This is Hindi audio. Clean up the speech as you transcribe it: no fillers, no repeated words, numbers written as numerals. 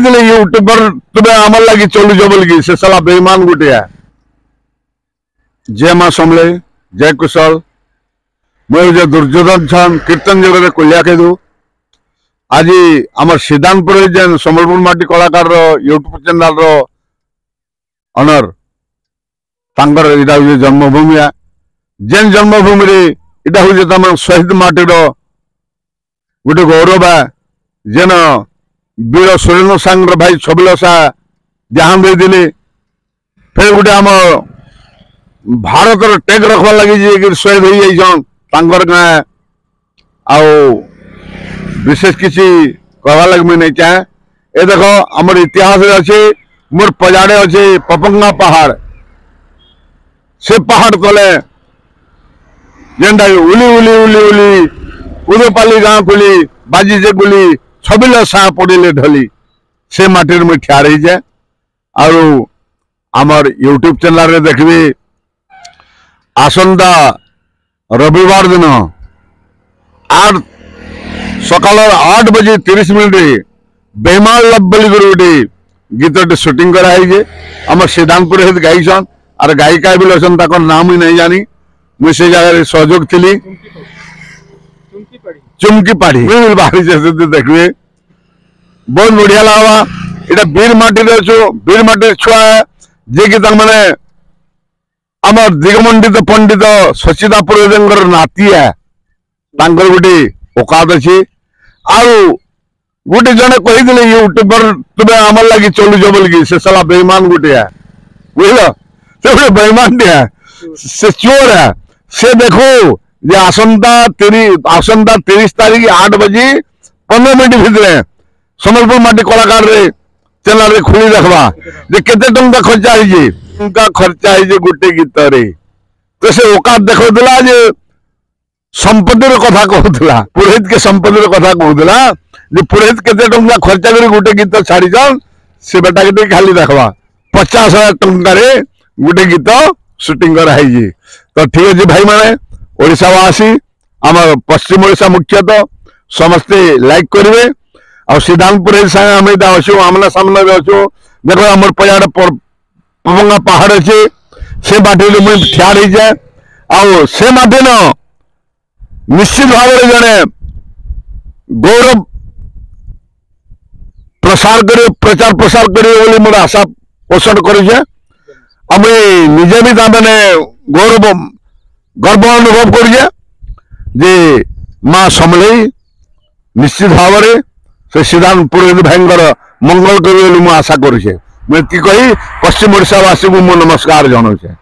कही यूट्यूबर तुम्हें आमर लगी चलुच बोल से साला बेईमान गोटे जय माँ समले जय कुशल मुझे दुर्योधन छन कीर्तन जगह कोलिया केदू आज आम सिद्धांतपुर जेन सम्बलपुर माटी कलाकार यूट्यूब चैनल ऑनर जन्मभूमि जेन जन्मभूमि इटा हूँ शहीद माटीर गोटे गौरव है जेन वीर सुरेन्द्र सांग भाई छबिल शाह देहांत देते फिर गोटे आम भारत टेक रखवा लगी शहीद हो जाइछन गाँ आ विशेष किसी कहवा लगे मुझे नहीं चाहे ये देखो आमर इतिहास अच्छे मोर पजाड़े अच्छे पपंगा पहाड़ से पहाड़ तले जेनटा उली उली उली उली उदोपाली गाँ गुली बाजी जे गुली छबिल शाह पड़े ढली से माटी मुझे ठिया रही जाए आमर यूट्यूब चैनल रे देखबी आसंता रविवार दिन सकाल 8:30 बेमाल लव बोली गोटे गीत शूटिंग कराई आम सिद्धांतपुर हेत गाईसन आर गायिका भी अच्छन नाम ही नहीं जानी मुझे से जगह सहयोग थी चुमकी पाड़ी बाहरी देखिए बहुत बढ़िया लगा इटा बीर माटी बीर माटी छुआ है जे कि मैंने आम दिगमंडित पंडित सचिदा पुरोहित नाती है गोटे औकात अच्छी गोटे जड़े कही यूट्यूबर तुम्हें आमर लगी चलुच बोल से साला बेईमान गोटे बुझल से गोटे बेईमान से चोर है से देखो जे आसंता 30 तारीख 8:15 भितर सम्बलपुर माटी कलाकार रे चैनल रे खुली देखवा जे केते टंका खर्चा है टंका खर्चा है गोटे गीत रे तो से औकात देखौला जे संपत्तिर कथा कहूला पुरोहित के संपत्तिर कथा कहूला जे पुरोहित केते टंका खर्चा कर गोटे गीत छाड़ी से बेटा के खाली देखवा 50,000 टंका रे गोटे गीत शूटिंग कराई तो ठीक है भाई माने ओडिशावासी आम पश्चिम ओडिशा मुख्यतः समस्ते लाइक करेंगे और सिद्धांतपुर आम अच्छु आमना सामने अच्छु देखो आम पजाड़ पपंगा पहाड़ अच्छे से माटी मुझे ठिया रही जाए आउ से माटी न निश्चित भाव में जड़े गौरव प्रसार कर प्रचार प्रसार करेंगे मोर आशा पोषण करुचे निजे भी मैंने गौरव गर्व अनुभव करुचे माँ समलई निश्चित भाव में से सिद्धांतपुर भाई मंगल कर आशा करुचे मुझे कही पश्चिम ओडिशावासी को मो नमस्कार जनाऊे।